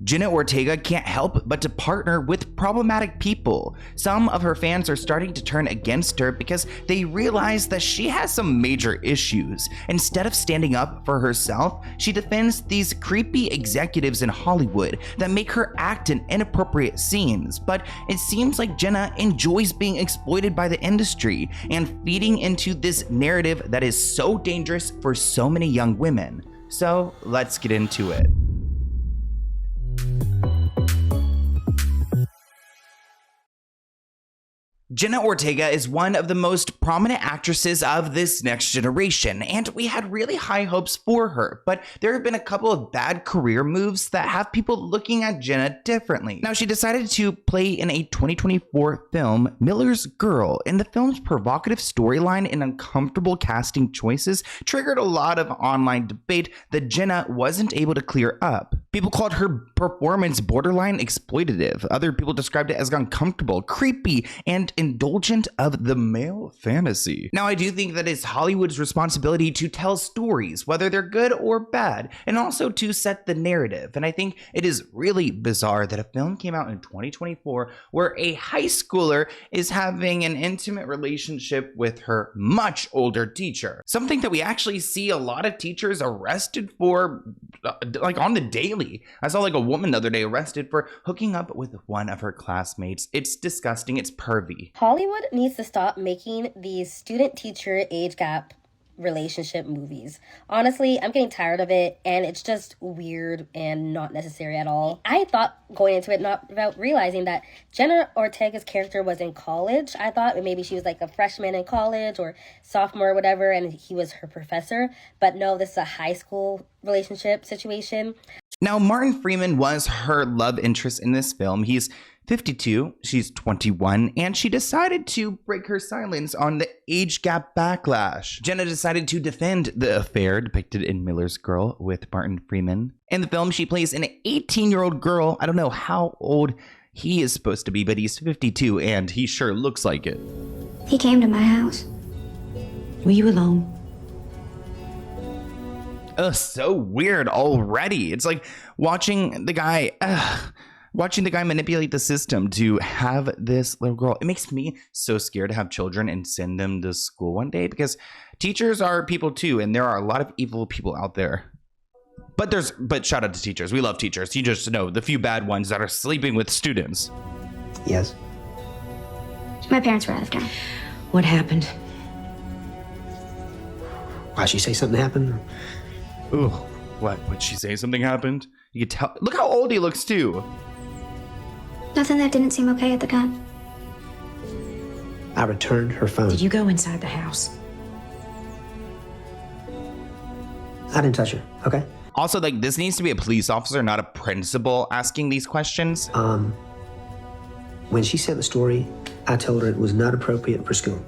Jenna Ortega can't help but to partner with problematic people. Some of her fans are starting to turn against her because they realize that she has some major issues. Instead of standing up for herself, she defends these creepy executives in Hollywood that make her act in inappropriate scenes. But it seems like Jenna enjoys being exploited by the industry and feeding into this narrative that is so dangerous for so many young women. So let's get into it. Jenna Ortega is one of the most prominent actresses of this next generation, and we had really high hopes for her, but there have been a couple of bad career moves that have people looking at Jenna differently. Now, she decided to play in a 2024 film, Miller's Girl, and the film's provocative storyline and uncomfortable casting choices triggered a lot of online debate that Jenna wasn't able to clear up. People called her performance borderline exploitative. Other people described it as uncomfortable, creepy, and indulgent of the male fantasy. Now, I do think that it's Hollywood's responsibility to tell stories, whether they're good or bad, and also to set the narrative. And I think it is really bizarre that a film came out in 2024 where a high schooler is having an intimate relationship with her much older teacher. Something that we actually see a lot of teachers arrested for, like on the daily. I saw like a woman the other day arrested for hooking up with one of her classmates. It's disgusting. It's pervy. Hollywood needs to stop making these student-teacher age gap relationship movies. Honestly, I'm getting tired of it, and it's just weird and not necessary at all. I thought going into it, not without realizing that Jenna Ortega's character was in college. I thought maybe she was like a freshman in college or sophomore or whatever, and he was her professor. But no, this is a high school relationship situation. Now, Martin Freeman was her love interest in this film. He's 52, she's 21, and she decided to break her silence on the age gap backlash. Jenna decided to defend the affair depicted in Miller's Girl with Martin Freeman. In the film, she plays an 18-year-old girl. I don't know how old he is supposed to be, but he's 52, and he sure looks like it. He came to my house. Were you alone? Ugh, so weird already. It's like watching the guy manipulate the system to have this little girl. It makes me so scared to have children and send them to school one day, because teachers are people too, and there are a lot of evil people out there. But shout out to teachers. We love teachers. You just know the few bad ones that are sleeping with students. Yes. My parents were out of town. What happened? Why'd she say something happened? Ooh, what'd she say? Something happened? You could tell. Look how old he looks too. Nothing that didn't seem okay at the time. I returned her phone. Did you go inside the house? I didn't touch her, okay? Also, like, this needs to be a police officer, not a principal, asking these questions. When she sent the story, I told her it was not appropriate for school.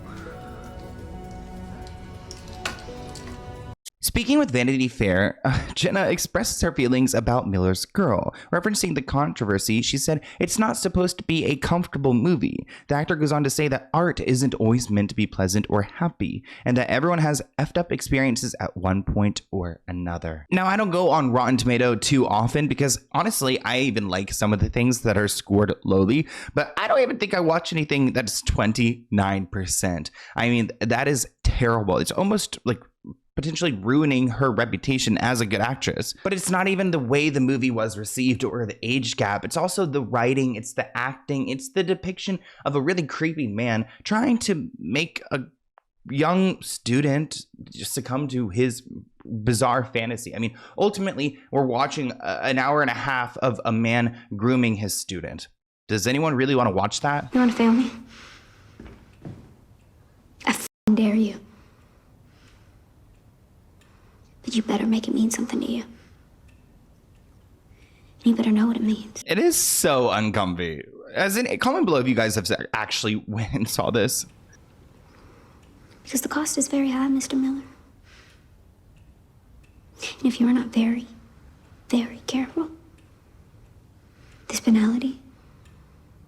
Speaking with Vanity Fair, Jenna expresses her feelings about Miller's Girl. Referencing the controversy, she said, "It's not supposed to be a comfortable movie." The actor goes on to say that art isn't always meant to be pleasant or happy, and that everyone has effed up experiences at one point or another. Now, I don't go on Rotten Tomato too often because, honestly, I even like some of the things that are scored lowly, but I don't even think I watch anything that's 29%. I mean, that is terrible. It's almost like potentially ruining her reputation as a good actress. But it's not even the way the movie was received or the age gap. It's also the writing, it's the acting, it's the depiction of a really creepy man trying to make a young student succumb to his bizarre fantasy. I mean, ultimately, we're watching an hour and a half of a man grooming his student. Does anyone really want to watch that? You want to fail me? I f***ing dare you. But you better make it mean something to you. And you better know what it means. It is so uncomfy. As in, comment below if you guys have actually went and saw this. Because the cost is very high, Mr. Miller. And if you are not very, very careful, this banality,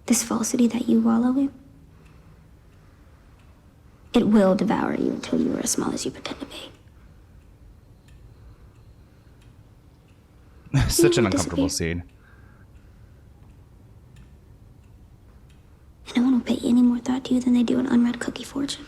this falsity that you wallow in, it will devour you until you are as small as you pretend to be. Such an uncomfortable scene. don't pay any more thought to you than they do an unread cookie fortune.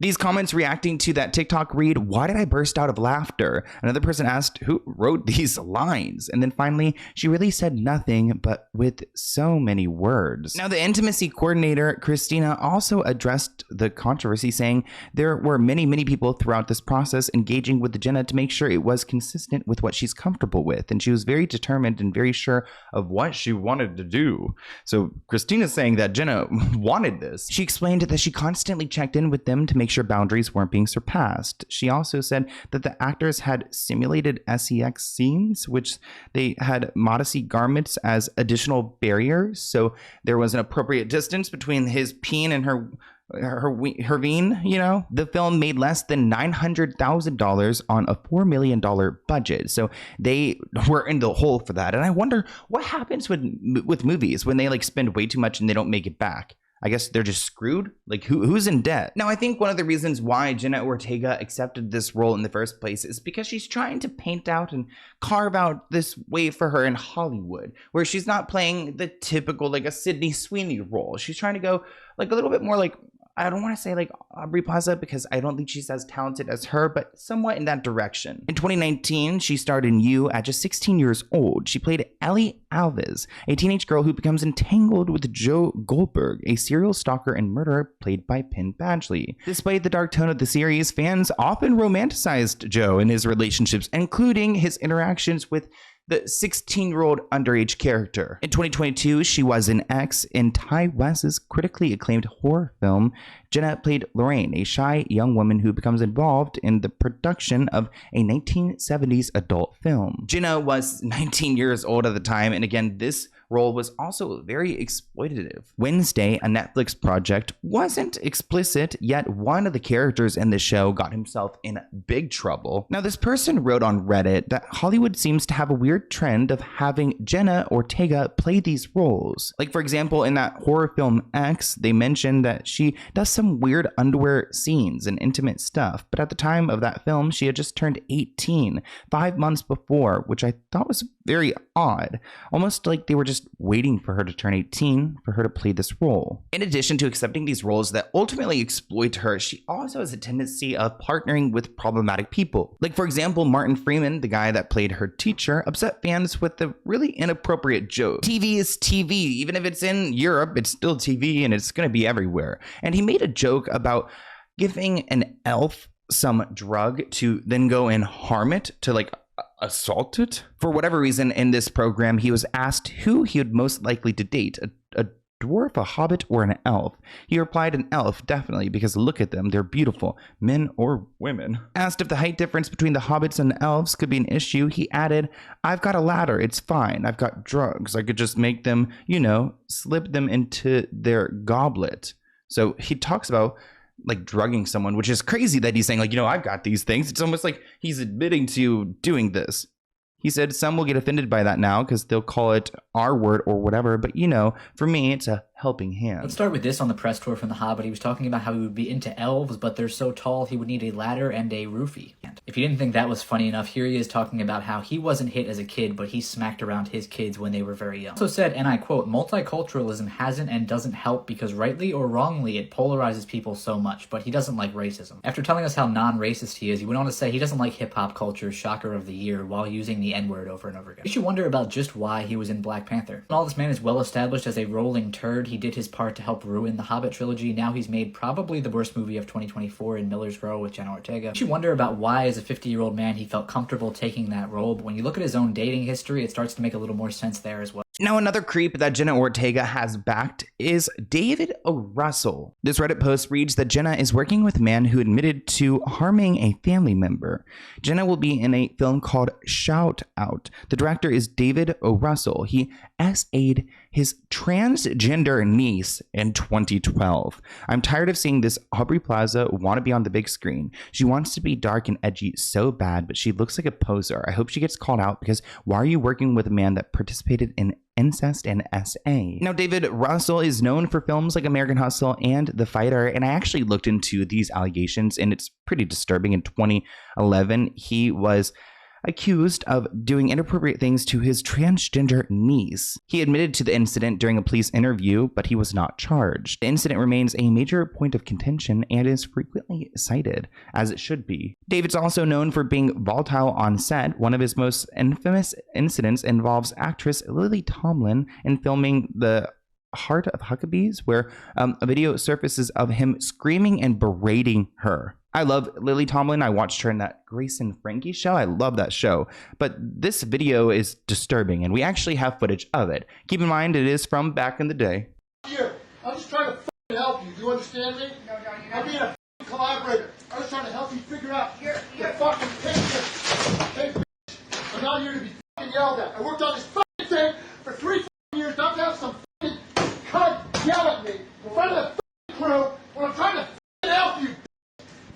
These comments reacting to that TikTok read, why did I burst out of laughter? Another person asked, who wrote these lines? And then finally, she really said nothing, but with so many words. Now, the intimacy coordinator, Christina, also addressed the controversy, saying there were many people throughout this process engaging with Jenna to make sure it was consistent with what she's comfortable with. And she was very determined and very sure of what she wanted to do. So Christina's saying that Jenna wanted this. She explained that she constantly checked in with them to make sure boundaries weren't being surpassed. She also said that the actors had simulated sex scenes, which they had modesty garments as additional barriers, so there was an appropriate distance between his peen and her veen, you know? The film made less than $900,000 on a $4 million budget, so they were in the hole for that. And I wonder what happens with movies when they like spend way too much and they don't make it back. I guess they're just screwed? Like, who's in debt? Now, I think one of the reasons why Jenna Ortega accepted this role in the first place is because she's trying to paint out and carve out this way for her in Hollywood, where she's not playing the typical, like, a Sydney Sweeney role. She's trying to go, like, a little bit more like, I don't want to say like Aubrey Plaza because I don't think she's as talented as her, but somewhat in that direction. In 2019, she starred in You at just 16 years old. She played Ellie Alves, a teenage girl who becomes entangled with Joe Goldberg, a serial stalker and murderer played by Penn Badgley. Despite the dark tone of the series, fans often romanticized Joe and his relationships, including his interactions with the 16-year-old underage character. In 2022, she was an X in Ty West's critically acclaimed horror film. Jenna played Lorraine, a shy young woman who becomes involved in the production of a 1970s adult film. Jenna was 19 years old at the time, and again, this role was also very exploitative. Wednesday, a Netflix project, wasn't explicit, yet one of the characters in the show got himself in big trouble. Now, this person wrote on Reddit that Hollywood seems to have a weird trend of having Jenna Ortega play these roles. Like, for example, in that horror film X, they mentioned that she does some weird underwear scenes and intimate stuff, but at the time of that film, she had just turned 18, 5 months before, which I thought was very odd. Almost like they were just waiting for her to turn 18 for her to play this role. In addition to accepting these roles that ultimately exploit her, she also has a tendency of partnering with problematic people. Like, for example, Martin Freeman, the guy that played her teacher, upset fans with a really inappropriate joke. TV is TV. Even if it's in Europe, it's still TV and it's going to be everywhere. And he made a joke about giving an elf some drug to then go and harm it, to like assault it. For whatever reason, in this program, he was asked who he would most likely to date, a dwarf, a hobbit, or an elf. He replied an elf, definitely, because look at them, they're beautiful, men or women. Asked if the height difference between the hobbits and the elves could be an issue, he added, I've got a ladder, it's fine, I've got drugs, I could just make them, you know, slip them into their goblet. So he talks about like drugging someone, which is crazy that he's saying like, you know, I've got these things. It's almost like he's admitting to doing this. He said some will get offended by that now because they'll call it R word or whatever, but you know, for me, it's a helping hand. Let's start with this on the press tour from The Hobbit. He was talking about how he would be into elves, but they're so tall he would need a ladder and a roofie. If you didn't think that was funny enough, here he is talking about how he wasn't hit as a kid, but he smacked around his kids when they were very young. He also said, and I quote, multiculturalism hasn't and doesn't help because rightly or wrongly it polarizes people so much, but he doesn't like racism. After telling us how non-racist he is, he went on to say he doesn't like hip-hop culture's shocker of the year while using the N-word over and over again. You should wonder about just why he was in Black Panther. And all this man is well established as a rolling turd. He did his part to help ruin the Hobbit trilogy. Now he's made probably the worst movie of 2024 in Miller's Row with Jenna Ortega. You should wonder about why, as a 50-year-old man, he felt comfortable taking that role, but when you look at his own dating history, it starts to make a little more sense there as well. Now, another creep that Jenna Ortega has backed is David O'Russell. This Reddit post reads that Jenna is working with a man who admitted to harming a family member. Jenna will be in a film called Shout Out. The director is David O'Russell. He SA'd his transgender niece in 2012. I'm tired of seeing this Aubrey Plaza want to be on the big screen. She wants to be dark and edgy so bad, but she looks like a poser. I hope she gets called out because why are you working with a man that participated in incest and SA? Now, David Russell is known for films like American Hustle and The Fighter, and I actually looked into these allegations, and it's pretty disturbing. In 2011, he was accused of doing inappropriate things to his transgender niece. He admitted to the incident during a police interview, but he was not charged. The incident remains a major point of contention and is frequently cited, as it should be. David's also known for being volatile on set. One of his most infamous incidents involves actress Lily Tomlin in filming The Heart of Huckabees, where a video surfaces of him screaming and berating her. I love Lily Tomlin. I watched her in that Grace and Frankie show. I love that show. But this video is disturbing, and we actually have footage of it. Keep in mind, it is from back in the day. Here, I'm just trying to help you. Do you understand me? No, you're not. I'm being a collaborator. I'm just trying to help you figure out your fucking picture. Hey, bitch. I'm not here to be fucking yelled at. I worked on this fucking thing for 3 years, not to have some fucking cunt yell at me in front of the crew when I'm trying to help you.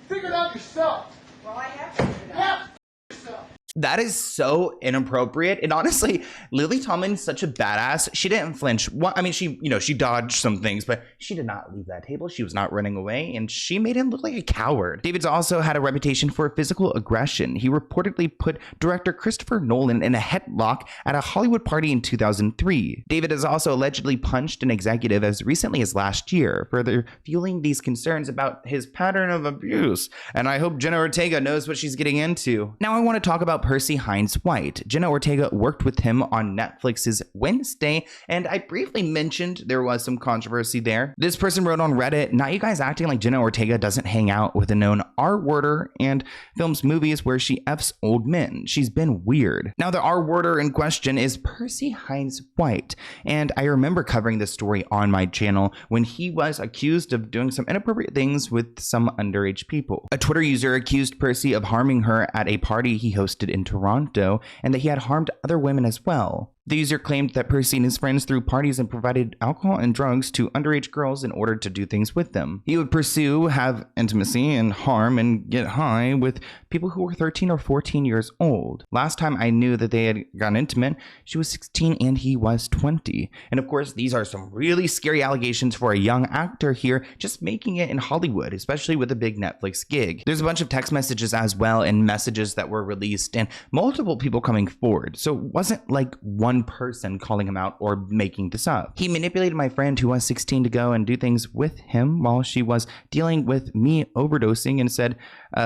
Figure it out yourself. Well, I have to figure it out. Yourself. That is so inappropriate. And honestly, Lily Tomlin is such a badass. She didn't flinch. I mean, she dodged some things, but she did not leave that table. She was not running away, and she made him look like a coward. David's also had a reputation for physical aggression. He reportedly put director Christopher Nolan in a headlock at a Hollywood party in 2003. David has also allegedly punched an executive as recently as last year, further fueling these concerns about his pattern of abuse. And I hope Jenna Ortega knows what she's getting into. Now I want to talk about Percy Hines White. Jenna Ortega worked with him on Netflix's Wednesday, and I briefly mentioned there was some controversy there. This person wrote on Reddit, "Not you guys acting like Jenna Ortega doesn't hang out with a known R-worder and films movies where she F's old men. She's been weird." Now the R-worder in question is Percy Hines White, and I remember covering this story on my channel when he was accused of doing some inappropriate things with some underage people. A Twitter user accused Percy of harming her at a party he hosted in Toronto, and that he had harmed other women as well. The user claimed that Percy and his friends threw parties and provided alcohol and drugs to underage girls in order to do things with them. He would pursue, have intimacy, and harm and get high with people who were 13 or 14 years old. Last time I knew that they had gotten intimate, she was 16 and he was 20. And of course, these are some really scary allegations for a young actor here just making it in Hollywood, especially with a big Netflix gig. There's a bunch of text messages as well and messages that were released and multiple people coming forward. So it wasn't like one person calling him out or making this up. He manipulated my friend who was 16 to go and do things with him while she was dealing with me overdosing and said,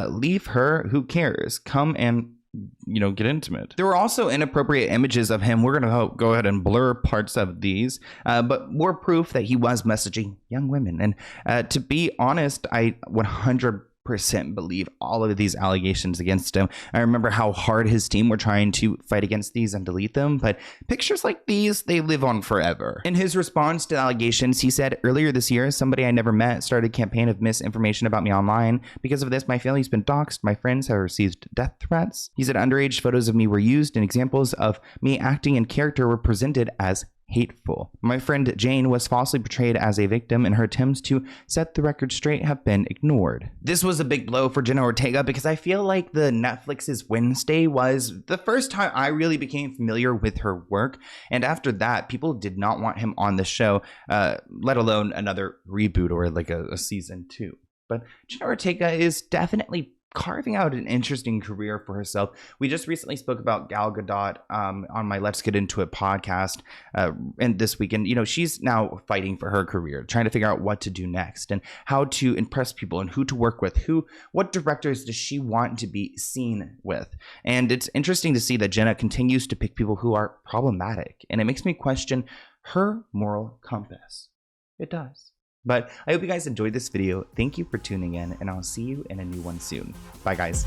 leave her, who cares? Come and get intimate. There were also inappropriate images of him. We're going to go ahead and blur parts of these, but more proof that he was messaging young women. And to be honest, I 100% believe all of these allegations against him. I remember how hard his team were trying to fight against these and delete them, but pictures like these, they live on forever. In his response to the allegations, he said, "Earlier this year, somebody I never met started a campaign of misinformation about me online. Because of this, my family's been doxxed. My friends have received death threats." He said underage photos of me were used and examples of me acting in character were presented as hateful. My friend Jane was falsely portrayed as a victim, and her attempts to set the record straight have been ignored. This was a big blow for Jenna Ortega because I feel like the Netflix's Wednesday was the first time I really became familiar with her work, and after that, people did not want him on the show, let alone another reboot or like a season 2. But Jenna Ortega is definitely carving out an interesting career for herself. We just recently spoke about Gal Gadot on my Let's Get Into It podcast, and this weekend, she's now fighting for her career, trying to figure out what to do next and how to impress people and who to work with, what directors does she want to be seen with. And it's interesting to see that Jenna continues to pick people who are problematic, and it makes me question her moral compass. It does. But I hope you guys enjoyed this video. Thank you for tuning in, and I'll see you in a new one soon. Bye, guys.